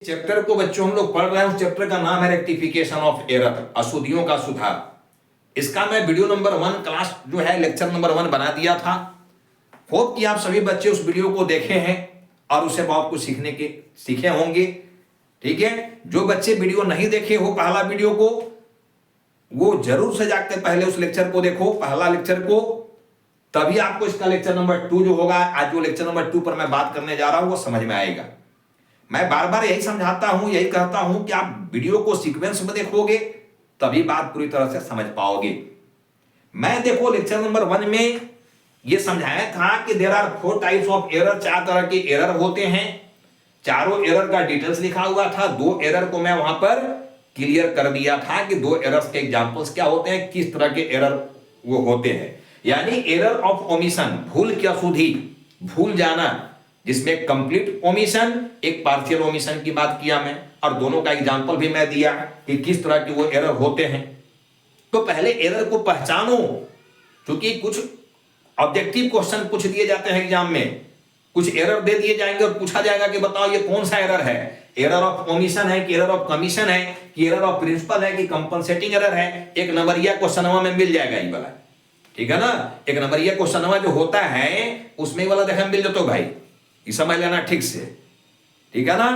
Chapter को बच्चों हम लोग पढ़ रहे हैं, उस चैप्टर का नाम है रेक्टिफिकेशन ऑफ एरर, अशुद्धियों का सुधार। इसका मैं वीडियो नंबर 1 क्लास जो है लेक्चर नंबर 1 बना दिया था। होप कि आप सभी बच्चे उस वीडियो को देखे हैं और उससे बहुत कुछ सीखे होंगे। ठीक है, जो बच्चे वीडियो नहीं देखे हो पहला वीडियो को, वो जरूर से जाकर पहले उस लेक्चर को देखो, पहला लेक्चर को, तभी आपको इसका लेक्चर नंबर 2 जो होगा, आज जो लेक्चर नंबर 2 पर मैं बात करने जा रहा हूं वो समझ में आएगा। मैं बार बार यही समझाता हूं, यही कहता हूं कि आप वीडियो को सीक्वेंस में देखोगे तभी बात पूरी तरह से समझ पाओगे। मैं देखो लेक्चर नंबर 1 में ये समझाया था कि there are 4 types of error, 4 तरह के एरर होते हैं। चारों एरर का डिटेल्स लिखा हुआ था। 2 एरर को मैं वहां पर क्लियर कर दिया था कि 2 एरर्स के एग्जांपल्स क्या होते हैं, किस तरह के एरर वो होते हैं। यानी एरर ऑफ ओमिशन, भूल की अशुद्धि, भूल जाना, जिसमें कंप्लीट ओमिशन, एक पार्शियल ओमिशन की बात किया मैं, और दोनों का एग्जांपल भी मैं दिया कि किस तरह के वो एरर होते हैं। तो पहले एरर को पहचानो, क्योंकि कुछ ऑब्जेक्टिव क्वेश्चन पूछ दिए जाते हैं एग्जाम में, कुछ एरर दे दिए जाएंगे और पूछा जाएगा कि बताओ ये कौन सा एरर है, एरर ऑफ ओमिशन है कि एरर ऑफ कमीशन है कि एरर ऑफ प्रिंसिपल है कि कंपनसेटिंग एरर है। एक नंबरिया क्वेश्चनवा में मिल जाएगा ये वाला, ठीक है ना। एक नंबरिया क्वेश्चनवा जो होता है उसमें वाला देखा मिल जाता भाई, ये समझ लेना ठीक से, ठीक है ना।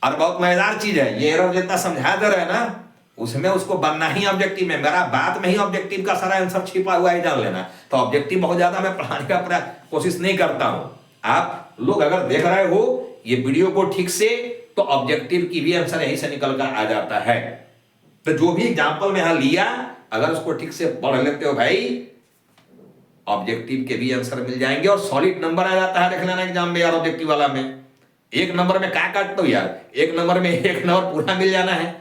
और बहुत मजेदार चीज है, ये एरर जितना समझा दे रहे हैं ना, उसमें उसको बनना ही ऑब्जेक्टिव में, मेरा बात में ही ऑब्जेक्टिव का सारा आंसर छिपा हुआ है, जान लेना। तो ऑब्जेक्टिव बहुत ज्यादा मैं पढ़ाने का कोशिश नहीं करता हूं। आप लोग अगर देख रहे हो ये वीडियो को ठीक से, तो ऑब्जेक्टिव की भी आंसर यहीं से निकल कर आ जाता है। तो जो भी एग्जाम्पल में यहां लिया, अगर उसको ठीक से पढ़ लेते हो भाई, ऑब्जेक्टिव के भी आंसर मिल जाएंगे और सॉलिड नंबर आ जाता है। देख लेना एग्जाम में यार, ऑब्जेक्टिव वाला में 1 नंबर में क्या काटते हो यार, 1 नंबर में 1 नंबर पूरा मिल जाना है,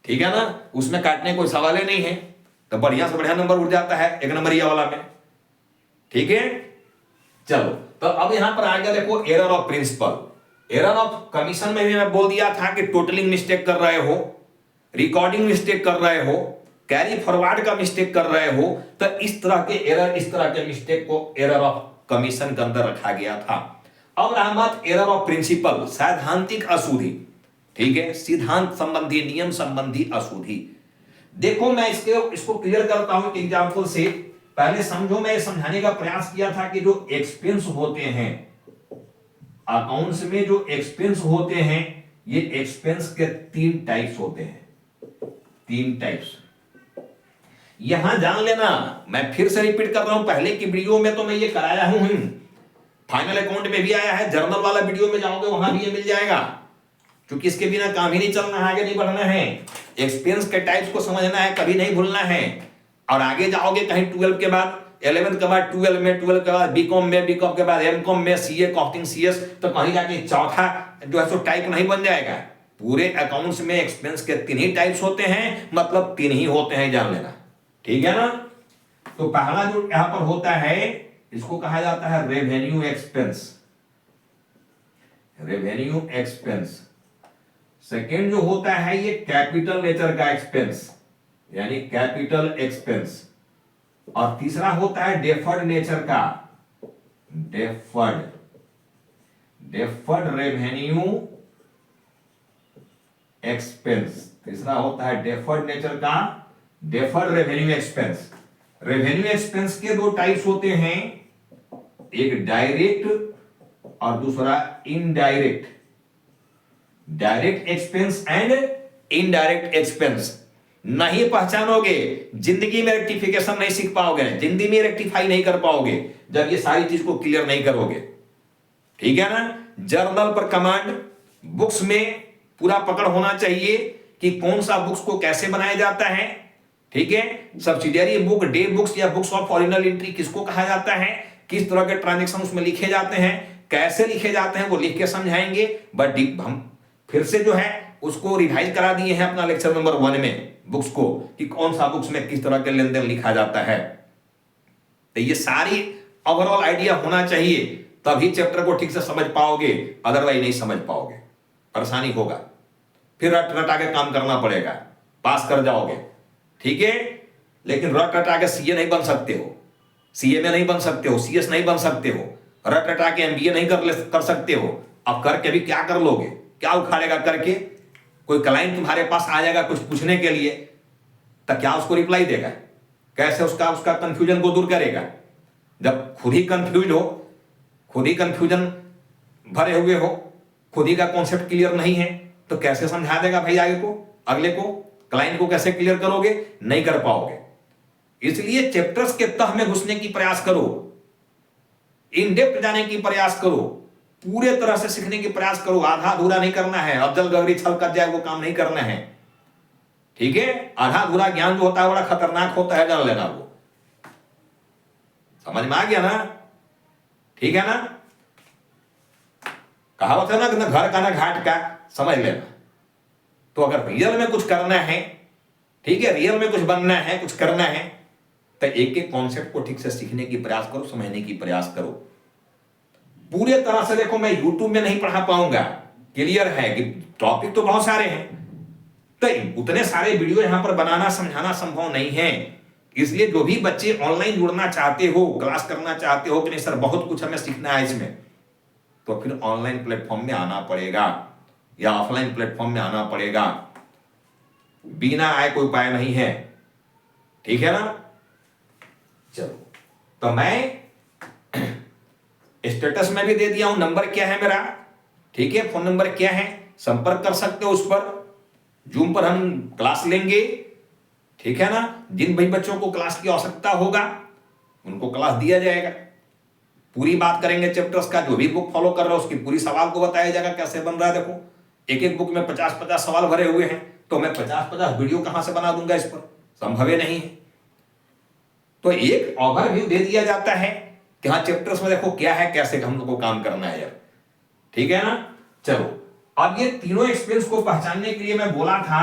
ठीक है ना। उसमें काटने कोई सवाल ही नहीं है, तो बढ़िया से बढ़िया नंबर उठ जाता है 1 नंबरिया वाला में, ठीक है। चलो, तो अब यहां पर आ गया देखो error of principle. Error of commission में भी मैं बोल दिया था कि टोटलिंग मिस्टेक कर रहे हो, रिकॉर्डिंग मिस्टेक कर रहे हो, कैरी फॉरवर्ड का मिस्टेक कर रहे हो, तो इस तरह के एरर, इस तरह के मिस्टेक को एरर ऑफ कमीशन के अंदर रखा गया था। अब रहा बात एरर ऑफ प्रिंसिपल, सैद्धांतिक अशुद्धि, ठीक है, सिद्धांत संबंधी, नियम संबंधी अशुद्धि। देखो मैं इसको क्लियर करता हूं एग्जांपल से। पहले समझो, मैं समझाने का प्रयास किया था कि जो एक्सपेंस होते हैं अकाउंट्स में, जो एक्सपेंस होते हैं, ये एक्सपेंस के 3 टाइप्स होते हैं, 3 टाइप्स। यहां जान लेना, मैं फिर से रिपीट कर रहा हूं, पहले की वीडियो में तो मैं ये कराया हूं, फाइनल अकाउंट में भी आया है, जर्नल वाला वीडियो में जाओगे वहां भी ये मिल जाएगा, क्योंकि इसके बिना काम ही नहीं चलना है, आगे नहीं बढ़ना है। एक्सपेंस के टाइप्स को समझना है, कभी नहीं भूलना है। और आगे जाओगे कहीं 12 के बाद, 11 के बाद 12 में, 12 के बाद बीकॉम में, बीकॉम के बाद एमकॉम में, सीए, कॉस्टिंग, सीएस, तो कहीं जाके चौथा जो है सो टाइप नहीं बन जाएगा। पूरे अकाउंट्स में एक्सपेंस के 3 ही टाइप्स होते हैं, मतलब 3 ही होते हैं, जान लेना, ठीक है ना। तो पहला जो यहां पर होता है, इसको कहा जाता है revenue expense, revenue expense. Second जो होता है ये कैपिटल नेचर का एक्सपेंस, यानी कैपिटल एक्सपेंस। और तीसरा होता है डेफर्ड नेचर का, डेफर्ड रेवेन्यू एक्सपेंस। तीसरा होता है डेफर्ड नेचर का, deferred revenue expense. Revenue expense के 2 टाइप्स होते हैं, एक डायरेक्ट और दूसरा indirect. Direct expense and indirect expense नहीं पहचानोगे, जिंदगी में रेक्टिफिकेशन नहीं सीख पाओगे, जिंदगी में रेक्टिफाई नहीं कर पाओगे जब ये सारी चीज को क्लियर नहीं करोगे, ठीक है ना। जर्नल पर कमांड, बुक्स में पूरा पकड़ होना चाहिए कि कौन सा बुक्स को कैसे बनाया जाता है, ठीक है। सब्सिडियरी बुक, डे बुक्स या बुक्स ऑफ ऑर्डिनल एंट्री किसको कहा जाता है, किस तरह के ट्रांजेक्शन उसमें लिखे जाते हैं, कैसे लिखे जाते हैं, वो लिख के समझाएंगे। बट हम फिर से जो है उसको रिवाइज करा दिए हैं अपना लेक्चर नंबर 1 में बुक्स को, कि कौन सा बुक्स में किस तरह के लेन देन लिखा जाता है। तो ये सारी ओवरऑल आइडिया होना चाहिए, तभी चैप्टर को ठीक से समझ पाओगे, अदरवाइज नहीं समझ पाओगे, परेशानी होगा, फिर रट रटा के काम करना पड़ेगा, पास कर जाओगे, ठीक है। लेकिन रट रटा के सीए नहीं बन सकते हो, सीए में नहीं बन सकते हो, सीएस नहीं बन सकते हो, रट रटा के एमबीए नहीं कर सकते हो। अब करके भी क्या कर लोगे, क्या उखाड़ेगा करके? कोई क्लाइंट तुम्हारे पास आ जाएगा कुछ पूछने के लिए, तो क्या उसको रिप्लाई देगा? कैसे उसका कंफ्यूजन को दूर करेगा? जब खुद ही कंफ्यूज हो, खुद ही कंफ्यूजन भरे हुए हो, खुद ही का कॉन्सेप्ट क्लियर नहीं है, तो कैसे समझा देगा भाई आगे को, अगले को, क्लाइंट को कैसे क्लियर करोगे? नहीं कर पाओगे। इसलिए चैप्टर्स के तह में घुसने की प्रयास करो, इन डेप्थ जाने की प्रयास करो, पूरे तरह से सीखने की प्रयास करो। आधा अधूरा नहीं करना है, अफजल गगरी छल कर जाए वो काम नहीं करना है, ठीक है? आधा अधूरा ज्ञान जो होता है बड़ा खतरनाक होता है, जान लेना। वो समझ में आ गया ना? ठीक है ना? कहावत है ना कि घर का ना घाट का, समझ लेना। तो अगर रियल में कुछ करना है, ठीक है, रियल में कुछ बनना है, कुछ करना है, तो एक एक कॉन्सेप्ट को ठीक से सीखने की प्रयास करो, समझने की प्रयास करो। पूरे तरह से देखो, मैं यूट्यूब में नहीं पढ़ा पाऊंगा, क्लियर है कि टॉपिक तो बहुत सारे हैं, तो उतने सारे वीडियो यहां पर बनाना समझाना संभव नहीं है। इसलिए जो भी बच्चे ऑनलाइन जुड़ना चाहते हो, क्लास करना चाहते हो कि नहीं सर बहुत कुछ हमें सीखना है इसमें, तो फिर ऑनलाइन प्लेटफॉर्म में आना पड़ेगा या ऑफलाइन प्लेटफॉर्म में आना पड़ेगा। बिना आए कोई उपाय नहीं है, ठीक है ना? चलो, तो मैं स्टेटस में भी दे दिया हूं, नंबर क्या है मेरा, ठीक है, फोन नंबर क्या है, संपर्क कर सकते हो उस पर। जूम पर हम क्लास लेंगे, ठीक है ना? जिन भाई बच्चों को क्लास की आवश्यकता होगा उनको क्लास दिया जाएगा। पूरी बात करेंगे चैप्टर्स का, जो भी बुक फॉलो कर रहा है उसकी पूरी सवाल को बताया जाएगा कैसे बन रहा है। देखो एक एक बुक में 50-50 सवाल भरे हुए हैं, तो मैं 50-50 वीडियो कहां से बना दूंगा इस पर? संभव ही नहीं है। तो एक ओवरव्यू दे दिया जाता है कि हाँ चैप्टर्स में देखो क्या है, कैसे हम लोग को काम करना है यार, ठीक है ना? चलो, अब ये तीनों एक्सपीरियंस को पहचानने के लिए मैं बोला था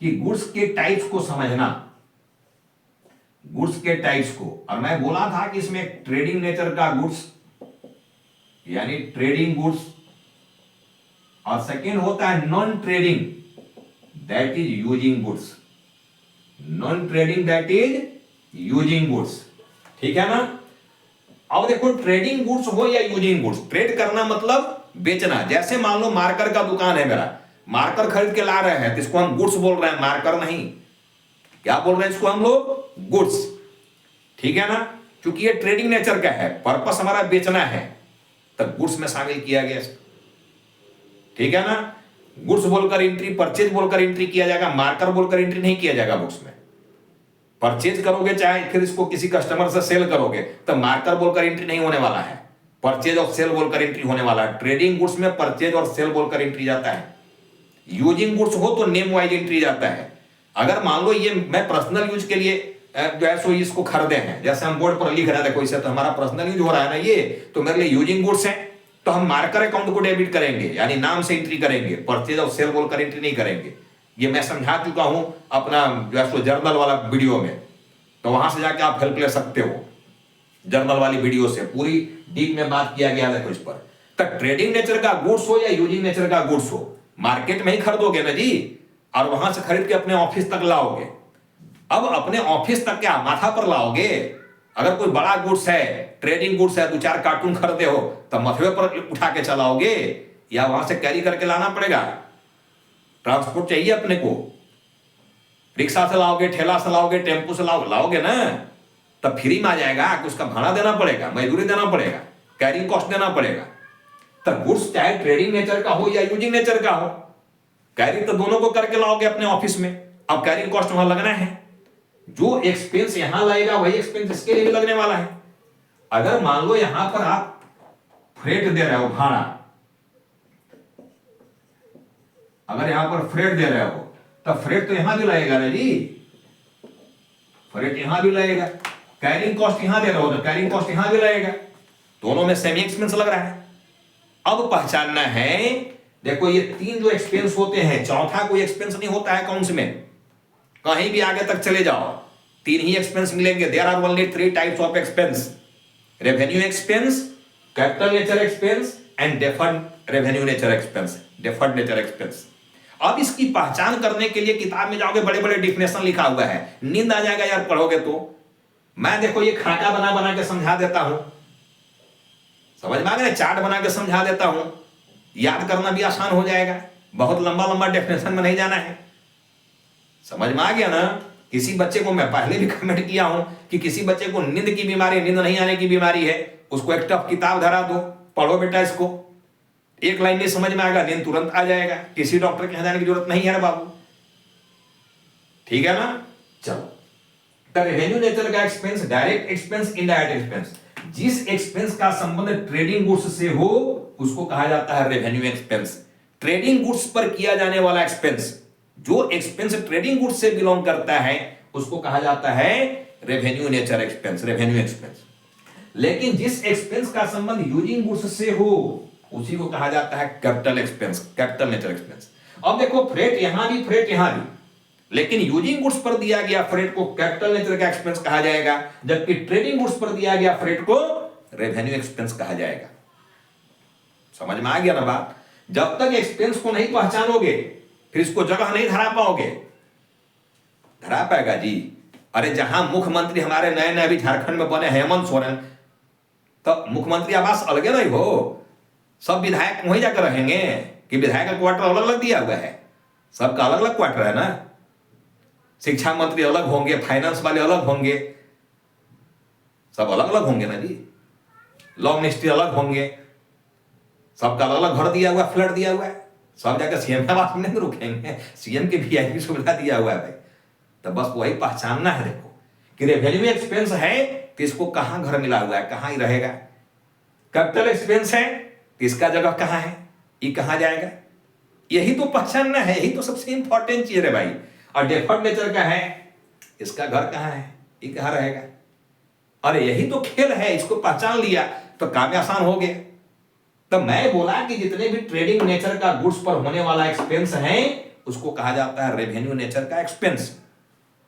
कि गुड्स के टाइप्स को समझना, गुड्स के टाइप्स को। और मैं बोला था कि इसमें ट्रेडिंग नेचर का गुड्स यानी ट्रेडिंग गुड्स, और सेकेंड होता है non trading, that is using goods. Non trading that is using goods, ठीक है ना? अब देखो ट्रेडिंग गुड्स हो या यूजिंग गुड्स, ट्रेड करना मतलब बेचना। जैसे मान लो मार्कर का दुकान है मेरा, मार्कर खरीद के ला रहे हैं तो इसको हम गुड्स बोल रहे हैं, मार्कर नहीं। क्या बोल रहे हैं इसको हम लोग? गुड्स, ठीक है ना? क्योंकि ये ट्रेडिंग नेचर का है, पर्पस हमारा बेचना है, तब गुड्स में शामिल किया गया, ठीक है ना? गुड्स बोलकर एंट्री, परचेज बोलकर एंट्री किया जाएगा, मार्कर बोलकर एंट्री नहीं किया जाएगा बुक्स में। परचेज करोगे चाहे फिर इसको किसी कस्टमर से सेल करोगे तो मार्कर बोलकर एंट्री नहीं होने वाला है, परचेज और सेल बोलकर एंट्री होने वाला है। ट्रेडिंग गुड्स में परचेज और सेल बोलकर एंट्री जाता है। यूजिंग गुड्स हो तो नेम वाइज एंट्री जाता है। अगर मान लो ये मैं पर्सनल यूज के लिए जो है सो इसको खरीदे हैं, जैसे हम बोर्ड पर लिख रहे हैं, देखो इसे तो हमारा पर्सनल यूज हो रहा है ना, ये तो मेरे लिए यूजिंग गुड्स है, तो हम मार्कर अकाउंट को डेबिट करेंगे, यानी नाम से एंट्री करेंगे, परचेज और सेल बोलकर एंट्री नहीं करेंगे। ये मैं समझा चुका हूं अपना जो है सो जर्नल वाला वीडियो में, तो वहां से जाके आप हेल्प ले सकते हो। जर्नल वाली वीडियो से पूरी डीप में बात किया गया है कुछ पर। तो ट्रेडिंग नेचर का गुड्स हो या यूजिंग नेचर का गुड्स हो, मार्केट में ही खरीदोगे ना जी, और वहां से खरीद के अपने ऑफिस तक लाओगे। अब अपने ऑफिस तक क्या माथा पर लाओगे? अगर कोई बड़ा गुड्स है, ट्रेडिंग गुड्स है, 2-4 कार्टून खरीदे हो तो मथवे पर उठा के चलाओगे या वहां से कैरी करके लाना पड़ेगा? ट्रांसपोर्ट चाहिए अपने को, रिक्शा से लाओगे, ठेला से लाओगे, टेम्पो से लाओगे ना, तब फ्री में आ जाएगा कि उसका भाड़ा देना पड़ेगा, मजदूरी देना पड़ेगा, कैरिंग कॉस्ट देना पड़ेगा। तब गुड्स चाहे ट्रेडिंग नेचर का हो या यूजिंग नेचर का हो, कैरी तो दोनों को करके लाओगे अपने ऑफिस में। अब कैरिंग कॉस्ट वहां लगना है, जो एक्सपेंस यहां लगेगा वही एक्सपेंस इसके लिए भी लगने वाला है। अगर मान लो यहां पर आप फ्रेट दे रहे हो, भाड़ा, अगर यहां पर फ्रेट दे रहे हो तब फ्रेट तो यहां भी लगेगा ना जी, फ्रेट यहां भी लगेगा। कैरिंग कॉस्ट यहां दे रहे हो तो कैरिंग कॉस्ट यहां भी लगेगा, दोनों में सेमी एक्सपेंस लग रहा है। अब पहचानना है, देखो ये 3 जो एक्सपेंस होते हैं, चौथा कोई एक्सपेंस नहीं होता है अकाउंट्स में। कहीं भी आगे तक चले जाओ 3 ही एक्सपेंस मिलेंगे। There are only 3 types of expense, revenue expense, capital nature expense and deferred revenue nature expense, deferred nature expense. अब इसकी पहचान करने के लिए किताब में जाओगे, बड़े बड़े डिफिनेशन लिखा हुआ है, नींद आ जाएगा यार पढ़ोगे तो। मैं देखो ये खाका बना बना के समझा देता हूं, समझ में आ गया? चार्ट बना के समझा देता हूं, याद करना भी आसान हो जाएगा। बहुत लंबा लंबा डेफिनेशन में नहीं जाना है, समझ में आ गया ना। किसी बच्चे को, मैं पहले भी कमेंट किया हूं कि किसी बच्चे को नींद की बीमारी, नींद नहीं आने की बीमारी है, उसको एक टफ किताब धरा दो, पढ़ो बेटा इसको, एक लाइन नहीं समझ में आएगा, नींद तुरंत आ जाएगा, किसी डॉक्टर के यहाँ जाने की जरूरत नहीं है ना बाबू, ठीक है ना। चलो, रेवेन्यू नेचर का expense, direct expense, indirect expense, जिस एक्सपेंस का संबंध ट्रेडिंग गुड्स से हो उसको कहा जाता है रेवेन्यू एक्सपेंस। ट्रेडिंग गुड्स पर किया जाने वाला एक्सपेंस, जो एक्सपेंस ट्रेडिंग गुड्स से बिलोंग करता है उसको कहा जाता है revenue nature expense, revenue expense. लेकिन जिस एक्सपेंस का संबंध यूजिंग गुड्स से हो उसी को कहा जाता है capital expense, capital nature expense. अब देखो, फ्रेट यहां भी, फ्रेट यहां भी, लेकिन यूजिंग गुड्स पर दिया गया फ्रेट को कैपिटल नेचर का एक्सपेंस कहा जाएगा, जबकि ट्रेडिंग गुड्स पर दिया गया फ्रेट को रेवेन्यू एक्सपेंस कहा जाएगा। समझ में आ गया ना बात। जब तक एक्सपेंस को नहीं पहचानोगे फिर इसको जगह नहीं धरा पाओगे। धरा पाएगा जी। अरे जहां मुख्यमंत्री हमारे नए नए अभी झारखंड में बने हेमंत सोरेन, तो मुख्यमंत्री आवास अलग नहीं हो, सब विधायक वहीं जाकर रहेंगे कि विधायक का क्वार्टर अलग अलग दिया हुआ है? सबका अलग अलग क्वार्टर है ना। शिक्षा मंत्री अलग होंगे, फाइनेंस वाले अलग होंगे, सब अलग अलग होंगे ना जी। लॉ मिनिस्ट्री अलग होंगे, सबका अलग अलग घर दिया हुआ, फ्लैट दिया हुआ है, सब जाकर सीएम के आवास में नहीं रुकेंगे, सीएम की वीआईपी सुविधा दिया हुआ है भाई। तो बस वही पहचानना है देखो कि रेवेन्यू एक्सपेंस है तो इसको कहां घर मिला हुआ है, कहां ही रहेगा। कैपिटल एक्सपेंस है तो इसका जगह कहां है, ये कहां जाएगा, यही तो पहचानना है, यही तो सबसे इंपॉर्टेंट चीज है भाई। और डेफर्ड नेचर का है, इसका घर कहां है, ये कहां रहेगा। अरे यही तो खेल है, इसको पहचान लिया तो काम आसान हो गया। तो मैं बोला कि जितने भी ट्रेडिंग नेचर का गुड्स पर होने वाला एक्सपेंस है उसको कहा जाता है रेवेन्यू नेचर का एक्सपेंस।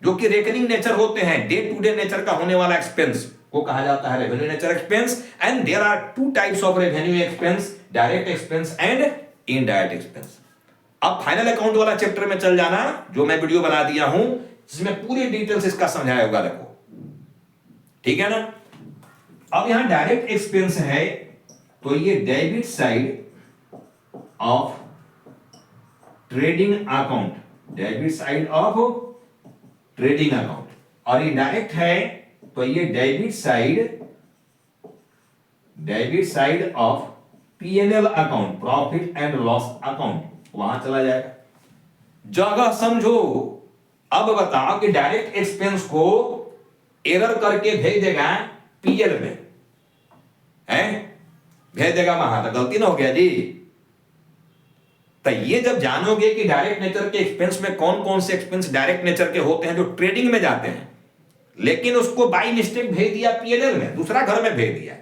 जो कि रेकरिंग नेचर होते हैं, डे टू डे नेचर का होने वाला एक्सपेंस को कहा जाता है revenue nature expense. And there are two types of revenue expense, direct expense and indirect expense. अब फाइनल अकाउंट वाला चैप्टर में चल जाना, जो मैं वीडियो बना दिया हूं जिसमें पूरी डिटेल्स इसका समझाया होगा, देखो ठीक है ना। अब यहां डायरेक्ट एक्सपेंस है तो ये debit side of trading account, debit side of trading account, और ये डायरेक्ट है तो ये debit side of PNL account, profit and loss account, वहां चला जाएगा। जगह समझो। अब बताओ कि डायरेक्ट एक्सपेंस को एरर करके भेज देगा पीएल में, है भेज देगा वहां, तो गलती ना हो गया जी। तो ये जब जानोगे कि डायरेक्ट नेचर के एक्सपेंस में कौन कौन से एक्सपेंस डायरेक्ट नेचर के होते हैं जो ट्रेडिंग में जाते हैं, लेकिन उसको बाई मिस्टेक भेज दिया पीएनएल में, दूसरा घर में भेज दिया,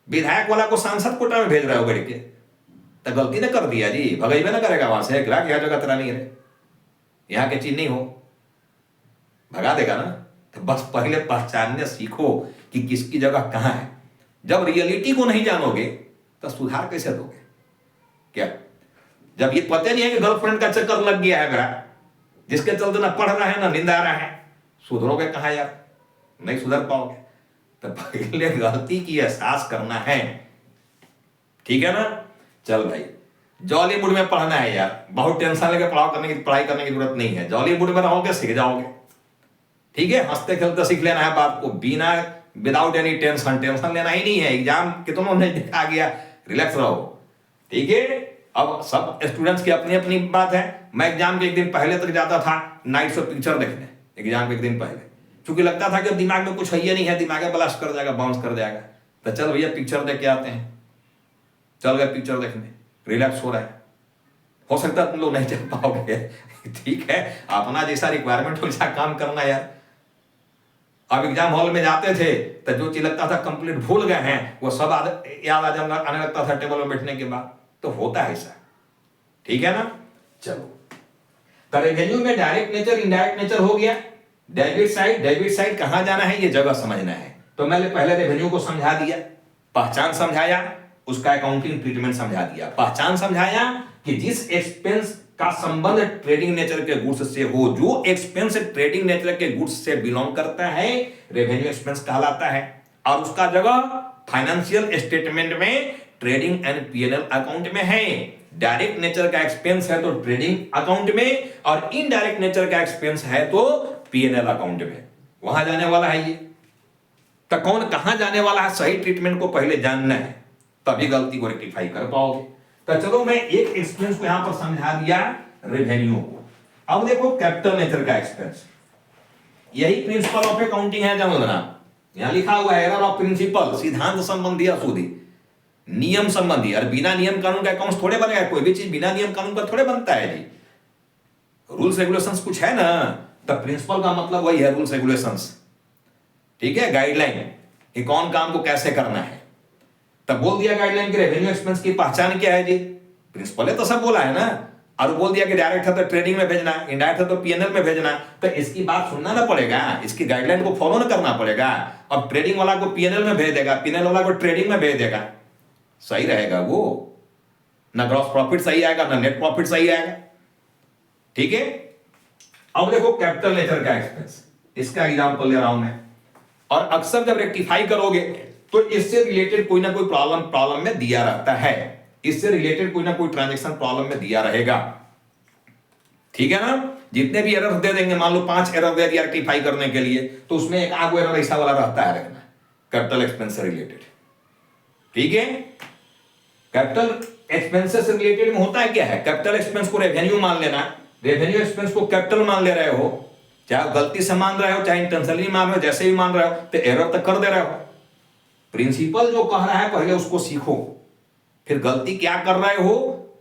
विधायक वाला को सांसद कोटा में भेज रहा हो गड़के, तो गलती ना कर दिया जी, भगई ना करेगा वहां से, ग्राहक यह जगह तेरा नहीं है, यहां के चीज नहीं हो, भगा देगा ना। तो बस पहले पहचानने सीखो कि किसकी जगह कहां है। जब रियलिटी को नहीं जानोगे तो सुधार कैसे दोगे क्या। जब ये पता नहीं है कि गर्लफ्रेंड का चक्कर लग गया है मेरा, जिसके चलते ना पढ़ रहा है ना नींद आ रहा है, सुधरोगे कहां यार, नहीं सुधर पाओगे। तो पहले गलती की एहसास करना है, ठीक है ना। चल भाई, जॉली मूड में पढ़ना है यार, बहुत टेंशन लेके पढ़ाई करने की जरूरत नहीं है। जॉली मूड में रहोगे सीख जाओगे, ठीक है। हंसते खेलते सीख लेना है बात को, बिना विदाउट एनी टेंशन, टेंशन लेना ही नहीं है। एग्जाम कितना नजदीक आ गया, रिलैक्स रहो, ठीक है। अब सब स्टूडेंट्स की अपनी अपनी बात है। मैं एग्जाम के एक दिन पहले तक जाता था नाइट शो पिक्चर देखने, एग्जाम के एक दिन पहले, क्योंकि लगता था कि दिमाग में कुछ है ही नहीं है, दिमाग ब्लास्ट कर जाएगा, बाउंस कर जाएगा। तो चल भैया पिक्चर देख के आते हैं, चल गए पिक्चर देखने, रिलैक्स हो रहा है। हो सकता है तुम लोग नहीं चल पाओगे, ठीक है, अपना जैसा रिक्वायरमेंट हो वैसा काम करना यार। अब एग्जाम हॉल में जाते थे तो जो चीज लगता था कंप्लीट भूल गए हैं वो सब याद आने लगता था टेबल में बैठने के बाद। तो होता है ऐसा, ठीक है ना। चलो, तो रेवेन्यू में डायरेक्ट नेचर इनडायरेक्ट नेचर हो गया। डेबिट साइड कहां जाना है ये जगह समझना है। तो मैंने पहले रेवेन्यू को समझा दिया, पहचान समझाया, उसका अकाउंटिंग ट्रीटमेंट समझा दिया। पहचान समझाया कि जिस एक्सपेंस का संबंध ट्रेडिंग नेचर के गुड्स से हो, जो एक्सपेंस ट्रेडिंग नेचर के गुड्स से बिलोंग करता है, रेवेन्यू एक्सपेंस कहलाता है। और उसका जगह फाइनेंशियल स्टेटमेंट में ट्रेडिंग एंड पीएनएल अकाउंट में है। डायरेक्ट नेचर का एक्सपेंस है तो ट्रेडिंग अकाउंट में, और इनडायरेक्ट नेचर का एक्सपेंस है तो पीएनएल अकाउंट में, वहां जाने वाला है ये। तो कौन कहां जाने वाला है, सही ट्रीटमेंट को पहले जानना है, तभी गलती को रेक्टिफाई कर पाओगे। तो चलो मैं एक एक्सपेंस को यहां पर समझा दिया, रेवेन्यू को। अब देखो कैपिटल नेचर का एक्सपेंस, यही प्रिंसिपल ऑफ अकाउंटिंग है जमलना, यहां लिखा हुआ है एरर ऑफ प्रिंसिपल, सिद्धांत संबंधी अशुद्धि, नियम संबंधी। और बिना नियम कानून का अकाउंट थोड़े बनेगा, कोई भी चीज बिना नियम कानून का थोड़े बनता है जी। रूल्स रेगुलेशंस कुछ है ना, तो प्रिंसिपल का मतलब वही है रूल्स रेगुलेशंस, ठीक है, गाइडलाइन कि कौन काम को कैसे करना है। तब बोल दिया गाइडलाइन की रेवेन्यू एक्सपेंस की पहचान क्या है जी, प्रिंसिपल है तो सब बोला है ना। और बोल दिया कि डायरेक्ट है तो ट्रेडिंग में भेजना, इनडायरेक्ट है तो पीएनएल में भेजना, तो इसकी बात सुनना ना पड़ेगा, इसकी गाइडलाइन को फॉलो ना करना पड़ेगा। अब ट्रेडिंग वाला को पीएनएल में भेज देगा, पीएनएल वाला को ट्रेडिंग में भेज देगा, सही रहेगा वो, ना ग्रॉस प्रॉफिट सही आएगा ना नेट प्रॉफिट सही आएगा, ठीक है। अब देखो कैपिटल नेचर का एक्सपेंस, इसका एग्जांपल ले रहा हूं मैं। और अक्सर जब रेक्टिफाई करोगे तो इससे रिलेटेड कोई ना कोई प्रॉब्लम में दिया रहता है, इससे रिलेटेड कोई ना कोई ट्रांजैक्शन प्रॉब्लम में दिया रहेगा, ठीक है ना। जितने भी एरर दे देंगे, मान लो 5 एरर दे दिया रेक्टिफाई करने के लिए, तो उसमें एक आगो एरर ऐसा वाला रहता है रखना, कैपिटल एक्सपेंस से रिलेटेड, ठीक है। कैपिटल एक्सपेंसेस से रिलेटेड में होता है क्या है, कैपिटल एक्सपेंस को रेवेन्यू मान लेना, रेवेन्यू एक्सपेंस को कैपिटल मान ले रहे हो, चाहे गलती से मान रहे हो चाहे इंटेंशनली मान रहे हो, जैसे भी मान रहे हो, तो एरर तक कर दे रहे हो। प्रिंसिपल जो कह रहा है पहले उसको सीखो, फिर गलती क्या कर रहे हो,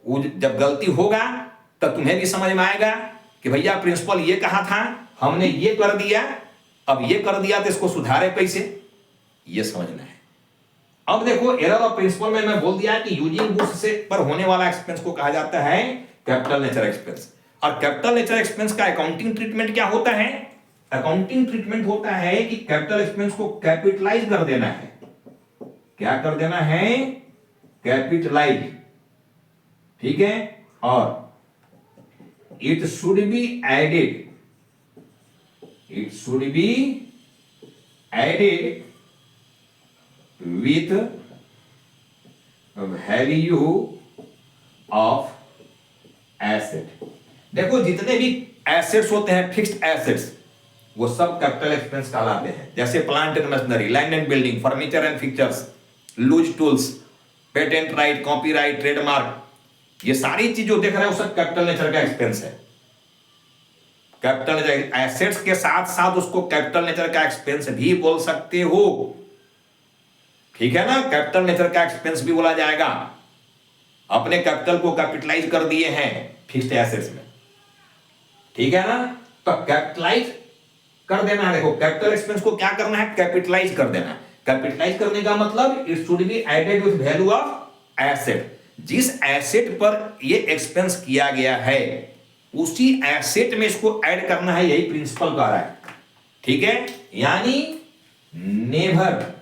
वो जब गलती होगा तब तुम्हें भी समझ में आएगा कि भैया प्रिंसिपल ये कहा था, हमने ये कर दिया, अब ये कर दिया तो इसको सुधारे कैसे, ये समझना है। अब देखो एरर ऑफ प्रिंसिपल में मैं बोल दिया कि यूजिंग गुड्स से पर होने वाला एक्सपेंस को कहा जाता है कैपिटल नेचर एक्सपेंस। और कैपिटल नेचर एक्सपेंस का अकाउंटिंग ट्रीटमेंट क्या होता है, अकाउंटिंग ट्रीटमेंट होता है कि कैपिटल एक्सपेंस को कैपिटलाइज कर देना है। क्या कर देना है, कैपिटलाइज, ठीक है। और it should be added, it should be added with value of asset. देखो जितने भी एसेट्स होते हैं, फिक्स्ड एसेट्स, वो सब कैपिटल एक्सपेंस कहलाते हैं। जैसे plant and machinery, land and building, furniture and fixtures, loose tools, patent right, copyright, trademark, ये सारी चीज जो देख रहे हो सब कैपिटल नेचर का एक्सपेंस है। कैपिटल नेचर एसेट्स के साथ साथ उसको कैपिटल नेचर का एक्सपेंस भी बोल सकते हो, ठीक है ना। कैपिटल नेचर का एक्सपेंस भी बोला जाएगा। अपने कैपिटल को कैपिटलाइज कर दिए हैं फिक्स्ड एसेट्स में, ठीक है ना। तो कैपिटलाइज कर देना है, देखो कैपिटल एक्सपेंस को क्या करना है, कैपिटलाइज कर देना है। कैपिटलाइज करने का मतलब it should be added with value of asset. जिस एसेट पर ये एक्सपेंस किया गया है उसी एसेट में इसको ऐड करना है, यही प्रिंसिपल कह रहा है, ठीक है। यानी never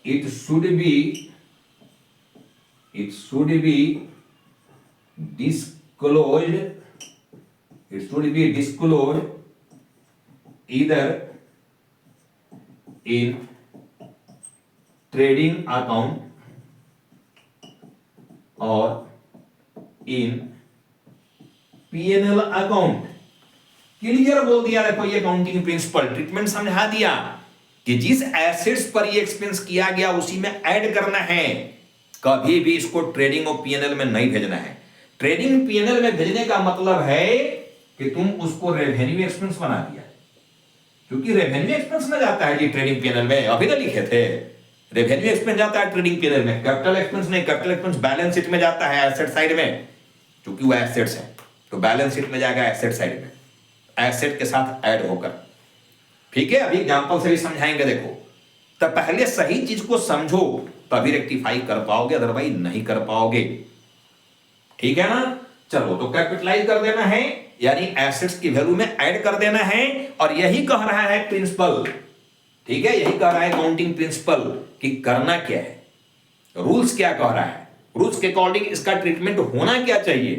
it should B disclosed either in trading account or in P&L account। Clear बोल दिया, देखो ये अकाउंटिंग प्रिंसिपल ट्रीटमेंट समझा दिया कि जिस एसेट्स पर ये एक्सपेंस किया गया उसी में ऐड करना है, कभी भी इसको ट्रेडिंग और पीएनएल में नहीं भेजना है। ट्रेडिंग पीएनएल में भेजने का मतलब है कि तुम उसको रेवेन्यू एक्सपेंस बना दिया, क्योंकि रेवेन्यू एक्सपेंस में जाता है जी ट्रेडिंग पीएनएल में, अभी तो लिखे थे रेवेन्यू एक्सपेंस जाता है ट्रेडिंग पीएनएल में, कैपिटल एक्सपेंस नहीं। कैपिटल एक्सपेंस बैलेंस शीट में जाता है एसेट साइड में, क्योंकि वो एसेट्स है तो बैलेंस शीट में जाएगा एसेट साइड में, एसेट के साथ ऐड होकर, ठीक है। अभी एग्जांपल से भी समझाएंगे। देखो तो पहले सही चीज को समझो तभी रेक्टिफाई कर पाओगे, अदरवाइज नहीं कर पाओगे, ठीक है ना। चलो तो कैपिटलाइज कर देना है यानी एसेट्स की वैल्यू में ऐड कर देना है, और यही कह रहा है प्रिंसिपल, ठीक है, यही कह रहा है अकाउंटिंग प्रिंसिपल कि करना क्या है, रूल्स क्या कह रहा है, रूल्स के अकॉर्डिंग इसका ट्रीटमेंट होना क्या चाहिए,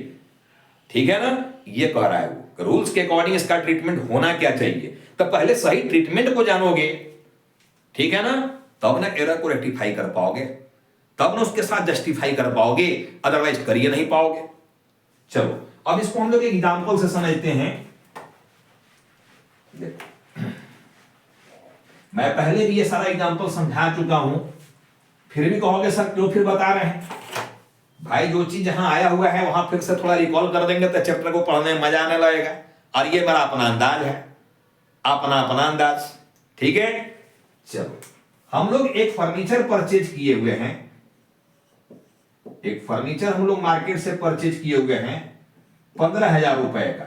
ठीक है ना। ये कह रहा है वो रूल्स के अकॉर्डिंग इसका ट्रीटमेंट होना क्या चाहिए। तो पहले सही ट्रीटमेंट को जानोगे, ठीक है ना, तब ना एरर को रेक्टिफाई कर पाओगे। तब ना उसके साथ जस्टिफाई कर पाओगे, अदरवाइज करिए नहीं पाओगे। चलो अब इसको हम लोग एक एग्जांपल से समझते हैं। मैं पहले भी ये सारा एग्जांपल समझा चुका हूं, फिर भी कहोगे सर क्यों फिर बता रहे हैं? भाई जो चीज जहां आया हुआ है वहां फिर से थोड़ा रिकॉल कर देंगे तो चैप्टर को पढ़ने में मजा आने लगेगा। और ये मेरा अपना अंदाज है, अपना अंदाज, ठीक है। चलो हम लोग एक फर्नीचर परचेज किए हुए हैं, एक फर्नीचर हम लोग मार्केट से परचेज किए हुए हैं 15,000 रुपए का,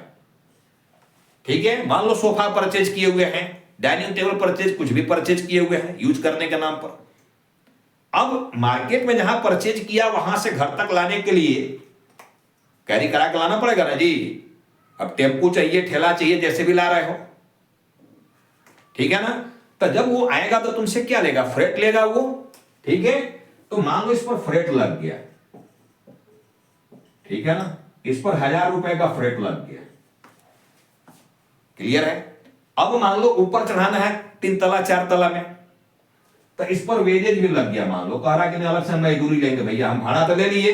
ठीक है। मान लो सोफा परचेज किए हुए हैं, डाइनिंग टेबल परचेज, कुछ भी परचेज किए हुए हैं यूज करने के नाम पर। अब मार्केट में जहां परचेज किया वहां से घर तक लाने के लिए कैरी करा के लाना पड़ेगा ना जी। अब टेम्पू चाहिए, ठेला चाहिए, जैसे भी ला रहे हो, ठीक है ना। तो जब वो आएगा तो तुमसे क्या लेगा? फ्रेट लेगा वो, ठीक है। तो मान लो इस पर फ्रेट लग गया, ठीक है ना, इस पर 1,000 रुपए का फ्रेट लग गया, क्लियर है। अब मान लो ऊपर चढ़ाना है 3 तला 4 तला में, तो इस पर वेजेज भी लग गया। मान लो कह रहा कि नहीं अलग से मजदूरी लेंगे, भैया हम भाड़ा तो ले लिए,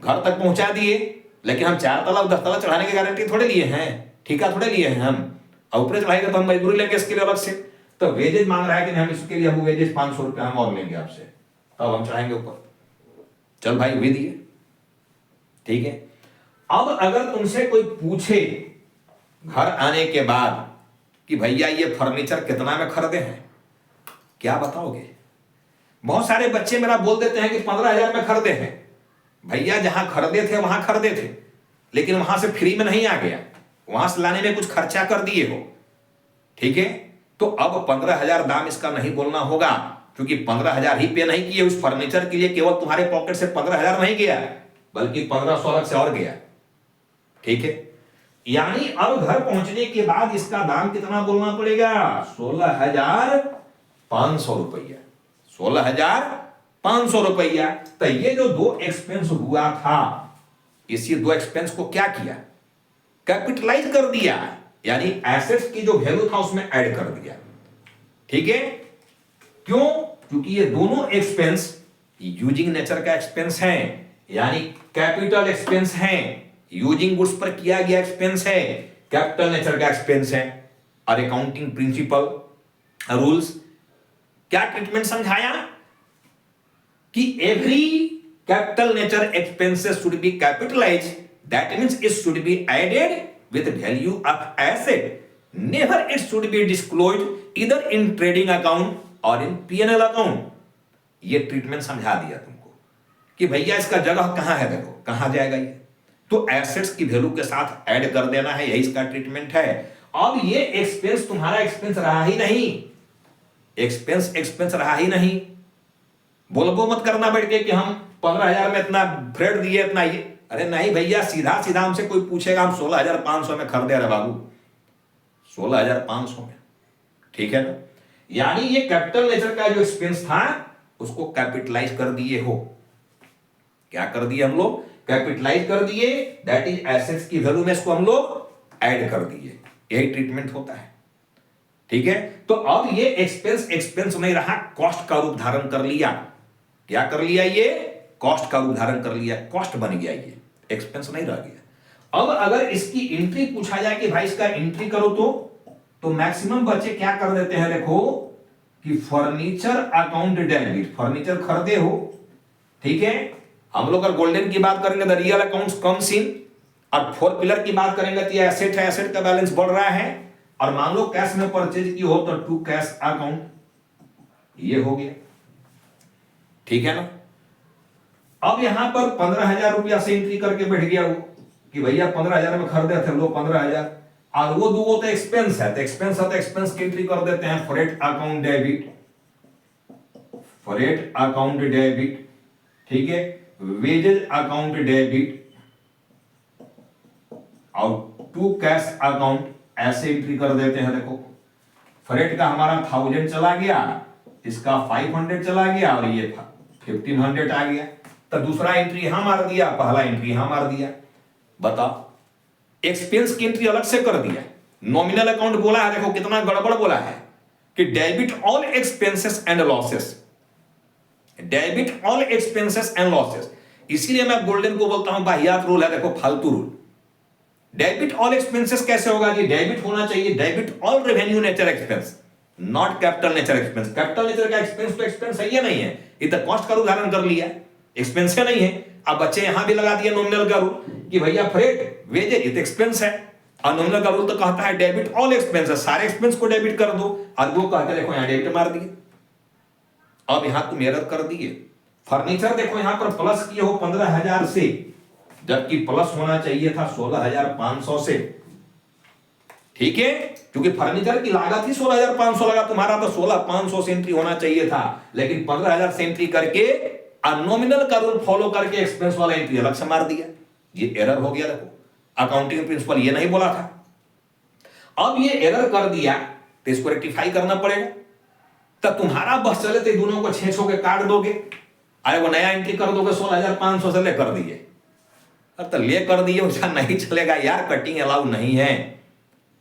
घर तक पहुंचा दिए, लेकिन हम 4 तला 10 तला चढ़ाने की गारंटी थोड़े लिए हैं, ठेका थोड़े लिए हैं हम, और ऊपर चढ़ाएंगे तो हम मजदूरी लेंगे इसके लिए अलग से। तो वेजेज मांग रहा है कि नहीं हम इसके लिए हम वेजेज 500 रुपया हम और लेंगे आपसे, तब हम चढ़ाएंगे ऊपर। चल भाई वे दिए, ठीक है। अब अगर तुमसे कोई पूछे घर आने के बाद कि भैया ये फर्नीचर कितना में खरीदे हैं, क्या बताओगे? बहुत सारे बच्चे मेरा बोल देते हैं कि 15,000 में खरीदे हैं। भैया जहां खरीदे थे वहां खरीदे थे, लेकिन वहां से फ्री में नहीं आ गया, वहां से लाने में कुछ खर्चा कर दिए हो, ठीक है। तो अब 15,000 दाम इसका नहीं बोलना होगा, क्योंकि 15,000 ही पे नहीं किए उस फर्नीचर के लिए। केवल तुम्हारे पॉकेट से 15,000 नहीं गया, बल्कि 1,500 अलग से और गया, ठीक है। यानी अब घर पहुंचने के बाद इसका दाम कितना बोलना पड़ेगा? 16,500 रुपया, 16,500 रुपया। तो ये जो 2 एक्सपेंस हुआ था, इसी 2 एक्सपेंस को क्या किया? कैपिटलाइज कर दिया, यानी एसेट्स की जो वैल्यू था उसमें ऐड कर दिया, ठीक है। क्यों? क्योंकि ये दोनों एक्सपेंस यूजिंग नेचर का एक्सपेंस है, यानी कैपिटल एक्सपेंस है, यूजिंग गुड्स पर किया गया एक्सपेंस है, कैपिटल नेचर का एक्सपेंस है। और अकाउंटिंग प्रिंसिपल रूल्स क्या ट्रीटमेंट समझाया कि every capital nature expenses should be capitalized, that means it should be added with value of asset, never it should be disclosed either in trading account और in P&L account. ये treatment समझा दिया तुमको कि भैया इसका जगह कहां है, देखो कहां जाएगा ये, तो एसेट्स की वैल्यू के साथ ऐड कर देना है, यही इसका ट्रीटमेंट है। अब ये एक्सपेंस तुम्हारा एक्सपेंस रहा ही नहीं, एक्सपेंस रहा ही नहीं। बोलबो मत करना बैठ के कि हम 15,000 में इतना फ्रेट दिए, इतना ये, अरे नहीं भैया, सीधा सीधा हमसे कोई पूछेगा हम 16,500 में खरीदे, अरे बाबू 16,500 में, ठीक है ना। यानी ये कैपिटल नेचर का जो एक्सपेंस था उसको कैपिटलाइज कर दिए हो। क्या कर दिए हम लोग? कैपिटलाइज कर दिए, दैट इज एसेट्स की वैल्यू में इसको हम लोग ऐड कर दिए। यही ट्रीटमेंट होता है, ठीक है। तो अब ये एक्सपेंस नहीं रहा, कॉस्ट का रूप धारण कर लिया। क्या कर लिया? ये कॉस्ट का रूप धारण कर लिया, कॉस्ट बन गया, ये एक्सपेंस नहीं रह गया। अब अगर इसकी एंट्री पूछा जाए कि भाई इसका एंट्री करो, तो मैक्सिमम बच्चे क्या कर देते हैं, देखो कि फर्नीचर अकाउंट डेबिट, फर्नीचर खरीदे हो, ठीक है। हम लोग अगर गोल्डन की बात करेंगे तो रियल अकाउंट्स कम्स इन, और 4 पिलर की बात करेंगे तो ये एसेट है, एसेट का बैलेंस बढ़ रहा है। और मान लो कैश में परचेज की हो तो टू कैश अकाउंट, ये हो गया, ठीक है ना। अब यहां पर 15,000 रुपया से एंट्री करके बैठ गया वो कि भैया 15,000 में खरीदे थे लोग 15,000, और वो दो तो एक्सपेंस है, तो एक्सपेंस की एंट्री कर देते हैं freight account debit, freight account debit, ठीक है। वेजेज अकाउंट डेबिट और टू कैश अकाउंट ऐसे एंट्री कर देते हैं। देखो फ्रेट का हमारा 1000 चला गया, इसका 500 चला गया, और ये 1500 आ गया। तो दूसरा एंट्री यहां मार दिया, पहला एंट्री यहां मार दिया। बताओ, एक्सपेंस की एंट्री अलग से कर दिया, नॉमिनल अकाउंट बोला है, देखो कितना गड़बड़ बोला है कि debit all expenses and losses, debit all expenses and losses. इसलिए मैं गोल्डन को बोलता हूं वाहियात रूल है, देखो फालतू रूल। डेबिट ऑल एक्सपेंसेस कैसे होगा जी? डेबिट होना चाहिए debit all revenue nature expense, not capital nature expense. Capital nature का एक्सपेंस तो एक्सपेंस है या नहीं है? ये तो कॉस्ट का उदाहरण कर लिया, एक्सपेंस है नहीं है। अब बच्चे यहां भी लगा दिया नॉमिनल का रूल कि भैया फ्रेट वेजेज ये तो एक्सपेंस है, और नॉमिनल का रूल तो कहता है डेबिट ऑल एक्सपेंसेस, सारे एक्सपेंस को डेबिट कर दो, और वो कहते देखो यहां डेबिट मार दिए। अब यहां तुम एरर कर दिए। फर्नीचर देखो यहां पर प्लस किए हो 15,000 से, जबकि प्लस होना चाहिए था 16,500 से। ठीक है, क्योंकि फर्नीचर की लागत ही 16,500 लगा तुम्हारा, तो 16,500 से एंट्री होना चाहिए था, लेकिन 15,000 से एंट्री करके नॉमिनल का रूल फॉलो करके एक्सपेंस वाला एंट्री अलग से मार दिया। ये एरर हो गया। देखो अकाउंटिंग प्रिंसिपल ये नहीं बोला था। अब ये एरर कर दिया तो इसको रेक्टिफाई करना पड़ेगा। तो तुम्हारा बस चले तो दोनों को छेछो के काट दोगे, अरे वो नया एंट्री कर दोगे 16,500 से ले कर दिए। अब तो ले कर दिए उसका नहीं चलेगा यार, कटिंग अलाउ नहीं है,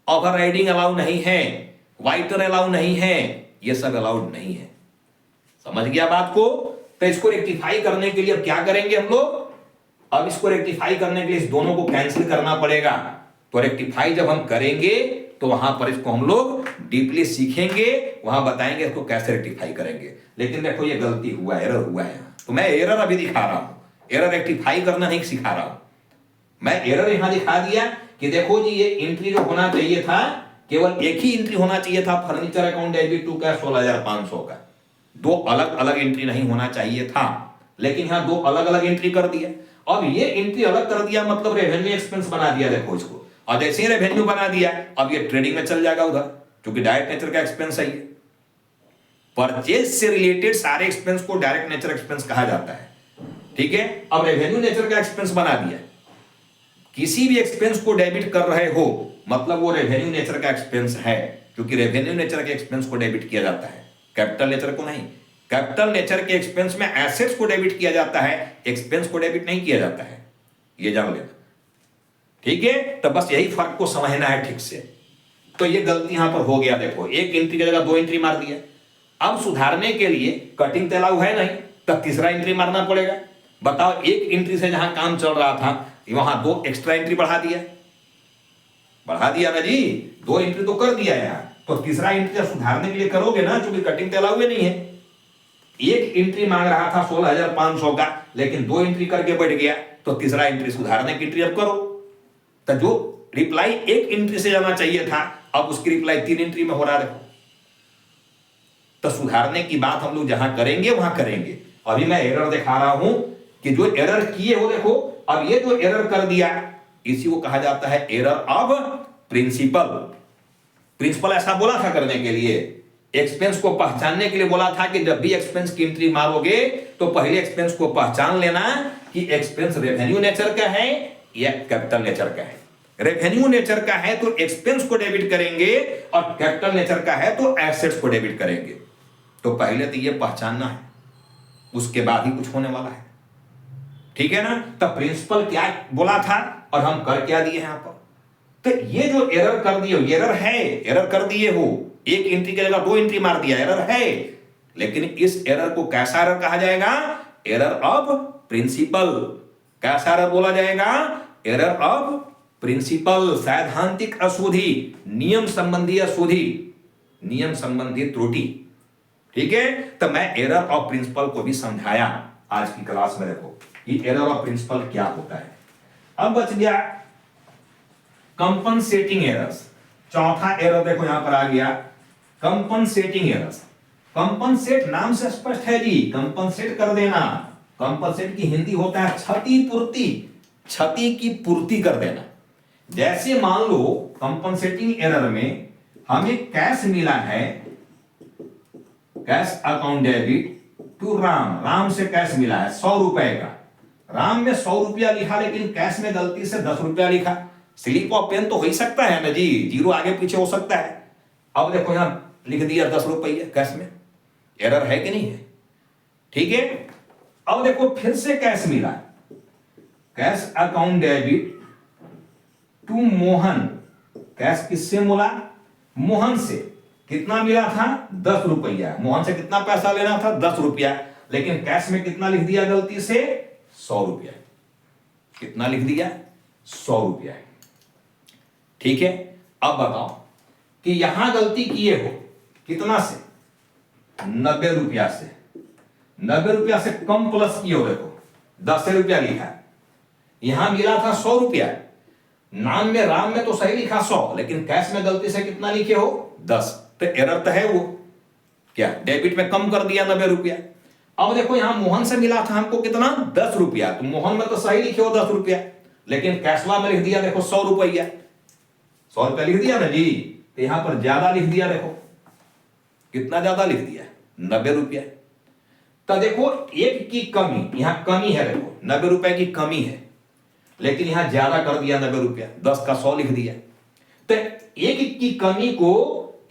ओवरराइडिंग अलाउ नहीं है, वाइटर अलाउ नहीं है, ये सब अलाउड नहीं है। समझ गया बात को? तो इसको रेक्टिफाई करने के लिए अब क्या करेंगे हम लोग? अब इसको रेक्टिफाई करने के लिए इस दोनों को कैंसिल करना पड़ेगा। तो रेक्टिफाई जब हम करेंगे तो वहां पर इसको हम लोग डीपली सीखेंगे, वहां बताएंगे इसको कैसे रेक्टिफाई करेंगे। लेकिन देखो ये गलती हुआ, एरर हुआ है, तो मैं एरर अभी दिखा रहा हूं, एरर रेक्टिफाई करना नहीं सिखा रहा हूं। मैं एरर यहां दिखा दिया कि देखो जी ये एंट्री जो होना चाहिए था, केवल एक ही एंट्री होना चाहिए था फर्नीचर अकाउंट डेबिट टू का 16,500 का, दो अलग अलग एंट्री नहीं होना चाहिए था, लेकिन यहां दो अलग अलग एंट्री कर दिया। अब ये एंट्री अलग कर दिया मतलब रेवेन्यू एक्सपेंस बना दिया। देखो इसको, और जैसे ही रेवेन्यू बना दिया अब ये ट्रेडिंग में चल जाएगा उधर, क्योंकि डायरेक्ट नेचर का एक्सपेंस है ये। परचेज से रिलेटेड सारे एक्सपेंस को डायरेक्ट नेचर एक्सपेंस कहा जाता है। ठीक है, अब रेवेन्यू नेचर का एक्सपेंस बना दिया। किसी भी एक्सपेंस को डेबिट कर रहे हो मतलब वो रेवेन्यू नेचर का एक्सपेंस है, क्योंकि रेवेन्यू नेचर के एक्सपेंस को डेबिट किया जाता है, कैपिटल नेचर को नहीं। कैपिटल नेचर के एक्सपेंस में एसेट्स को डेबिट किया जाता है, एक्सपेंस को डेबिट नहीं किया जाता है, ये जान लेना। ठीक है, तो बस यही फर्क को समझना है ठीक से। तो ये गलती यहां पर हो गया। देखो एक एंट्री की जगह दो एंट्री मार दिया। अब सुधारने के लिए कटिंग तो अलाउ है नहीं, तब तीसरा एंट्री मारना पड़ेगा। बताओ, एक एंट्री से जहां काम चल रहा था वहां दो एक्स्ट्रा एंट्री बढ़ा दिया ना जी, दो एंट्री तो कर दिया यार, तो तीसरा एंट्री सुधारने के लिए करोगे ना, क्योंकि कटिंग तो अलाउ नहीं है। एक एंट्री मांग रहा था 16,500 का, लेकिन दो एंट्री करके बैठ गया, तो तीसरा एंट्री सुधारने की एंट्री अब करो। तो जो रिप्लाई एक एंट्री से जाना चाहिए था, अब उसकी रिप्लाई 3 एंट्री में हो रहा है। तो सुधारने की बात हम लोग जहां करेंगे वहां करेंगे। अभी मैं एरर दिखा रहा हूं कि जो एरर किए हो, देखो अब ये जो एरर कर दिया इसी को कहा जाता है एरर ऑफ प्रिंसिपल। प्रिंसिपल ऐसा बोला था करने के लिए, एक्सपेंस को पहचानने के लिए बोला था कि जब भी एक्सपेंस की एंट्री मारोगे तो पहले एक्सपेंस को पहचान लेना कि एक्सपेंस रेवेन्यू नेचर का है या कैपिटल नेचर का है। रेवेन्यू नेचर का है तो एक्सपेंस को डेबिट करेंगे, और कैपिटल नेचर का है तो एसेट्स को डेबिट करेंगे। तो पहले तो ये पहचानना है, उसके बाद ही कुछ होने वाला है। ठीक है ना? तो प्रिंसिपल क्या बोला था और हम कर क्या दिए यहां पर। तो ये जो एरर कर दिए, एरर है, एरर कर दिए हो, एक एंट्री की जगह दो एंट्री मार दिया, एरर है। लेकिन इस एरर को कैसा एरर कहा जाएगा? Error of principle. कैसा एरर बोला जाएगा? Error of principle. सैद्धांतिक अशुद्धि, नियम संबंधी अशुद्धि, नियम संबंधी त्रुटि। ठीक है, तो मैं एरर ऑफ प्रिंसिपल को भी समझाया आज की क्लास में। देखो ये एरर ऑफ प्रिंसिपल क्या होता है। अब बच गया कंपनसेटिंग एरर्स। चौथा एरर देखो यहां पर आ गया, कंपनसेटिंग एरर्स। कंपनसेट नाम से स्पष्ट है जी, कंपनसेट कर देना। कंपनसेट की हिंदी होता है क्षतिपूर्ति, क्षति की पूर्ति कर देना। जैसे मान लो कंपनसेटिंग एरर में हमें कैश मिला है, cash account debit to Ram, Ram से कैश मिला है 100 रुपए का। राम में 100 रुपया लिखा, लेकिन कैश में गलती से 10 रुपया लिखा। स्लिप ऑफ पेन तो हो ही सकता है ना जी, जीरो आगे पीछे हो सकता है। अब देखो यहां लिख दिया 10 रुपये कैश में, एरर है कि नहीं है? ठीक है, अब देखो फिर से कैश मिला, cash account debit to Mohan. Cash किससे मिला? मोहन से। कितना मिला था? 10 रुपया। मोहन से कितना पैसा लेना था? 10 रुपया। लेकिन कैश में कितना लिख दिया गलती से? 100 रुपया। कितना लिख दिया? 100 रुपया। ठीक है, अब बताओ कि यहां गलती किए हो कितना से? 90 रुपया से। 90 रुपया से कम प्लस किए हो, देखो 10 रुपया लिखा है, यहां मिला था 100 रुपया। नाम में राम में तो सही लिखा 100, लेकिन कैश में गलती से कितना लिखे हो? 10। तो एरर तो है वो, क्या डेबिट में कम कर दिया 90 रुपया। अब देखो यहां मोहन से मिला था हमको कितना? 10 रुपया, तो मोहन में तो सही लिखे हो 10 रुपया, लेकिन कैशवा में लिख दिया देखो 100 रुपया। 100 रुपया लिख दिया ना जी, तो यहां पर ज्यादा लिख दिया, देखो कितना ज्यादा लिख दिया? 90 रुपया। तो देखो एक की कमी, यहां कमी है, देखो 90 रुपए की कमी है, लेकिन यहां ज्यादा कर दिया 90 रुपया, 10 का 100 लिख दिया। तो एक की कमी को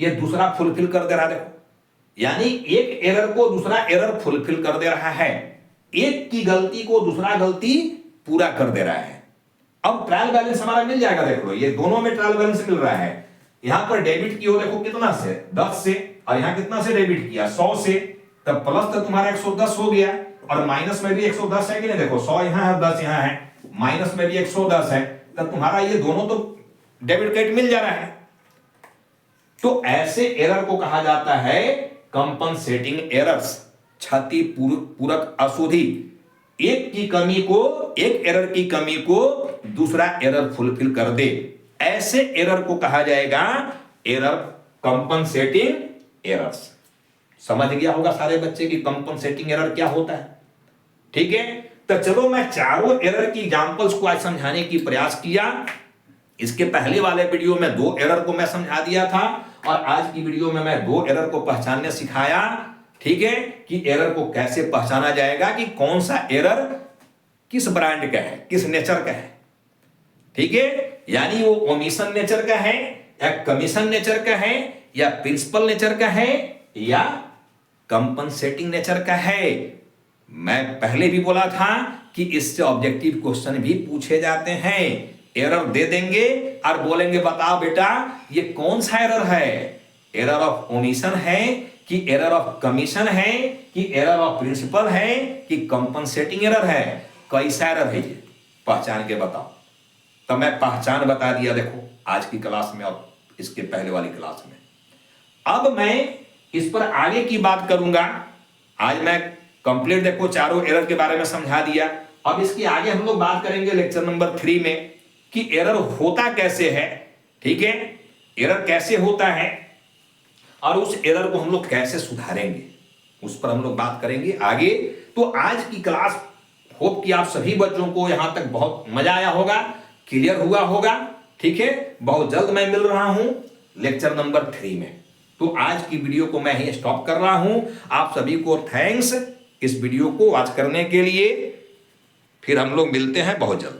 ये दूसरा फुलफिल कर दे रहा है, देखो यानी एक एरर को दूसरा एरर फुलफिल कर दे रहा है, एक की गलती को दूसरा गलती पूरा कर दे रहा है। अब ट्रायल बैलेंस हमारा मिल जाएगा, देख लो ये दोनों में ट्रायल बैलेंस मिल रहा है। यहां पर डेबिट की हो देखो कितना से? 10 से, और यहां कितना से डेबिट किया? 100 से। तब प्लस तो तुम्हारा 110 हो गया, और माइनस में भी 110 है कि नहीं? देखो 100 यहां है, 10 यहां है, माइनस में भी 110 है, तब तुम्हारा ये दोनों तो डेबिट क्रेडिट मिल जा रहा है। तो ऐसे एरर को कहा जाता है कंपनसेटिंग एरर्स, क्षति पूरक अशुद्धि। एक की कमी को, एक एरर की कमी को दूसरा एरर फुलफिल कर दे, ऐसे एरर को कहा जाएगा एरर कंपनसेटिंग एरर्स। समझ गया होगा सारे बच्चे की कंपनसेटिंग एरर क्या होता है? ठीक है, तो चलो मैं चारों एरर की एग्जांपल्स को आज समझाने की प्रयास किया। इसके पहले वाले वीडियो में 2 एरर को मैं समझा दिया था, और आज की वीडियो में मैं 2 एरर को पहचानने सिखाया। ठीक है, कि एरर को कैसे पहचाना जाएगा, कि कौन सा एरर किस ब्रांड का है, किस नेचर का है। ठीक है, यानी वो ओमिशन नेचर का है, या कमीशन नेचर का है, या प्रिंसिपल नेचर का है, या कंपनसेटिंग नेचर का है। मैं पहले भी बोला था कि इससे ऑब्जेक्टिव क्वेश्चन भी पूछे जाते हैं। एरर दे देंगे और बोलेंगे बताओ बेटा ये कौन सा एरर है, एरर ऑफ ओमिशन है कि एरर ऑफ कमीशन है कि एरर ऑफ प्रिंसिपल है कि कंपनसेटिंग एरर है, कैसा एरर है ये पहचान के बताओ। तो मैं पहचान बता दिया देखो आज की क्लास में और इसके पहले वाली क्लास में। अब मैं इस पर आगे की बात करूंगा। आज मैं कंप्लीट देखो चारों एरर के बारे में समझा दिया। अब इसके आगे हम लोग बात करेंगे लेक्चर नंबर 3 में कि एरर होता कैसे है। ठीक है, एरर कैसे होता है और उस एरर को हम लोग कैसे सुधारेंगे, उस पर हम लोग बात करेंगे आगे। तो आज की क्लास होप कि आप सभी बच्चों को यहां तक बहुत मजा आया होगा, क्लियर हुआ होगा। ठीक है, बहुत जल्द मैं मिल रहा हूं लेक्चर नंबर 3 में। तो आज की वीडियो को मैं ही स्टॉप कर रहा हूं। आप सभी को थैंक्स इस वीडियो को वॉच करने के लिए। फिर हम लोग मिलते हैं बहुत जल्द।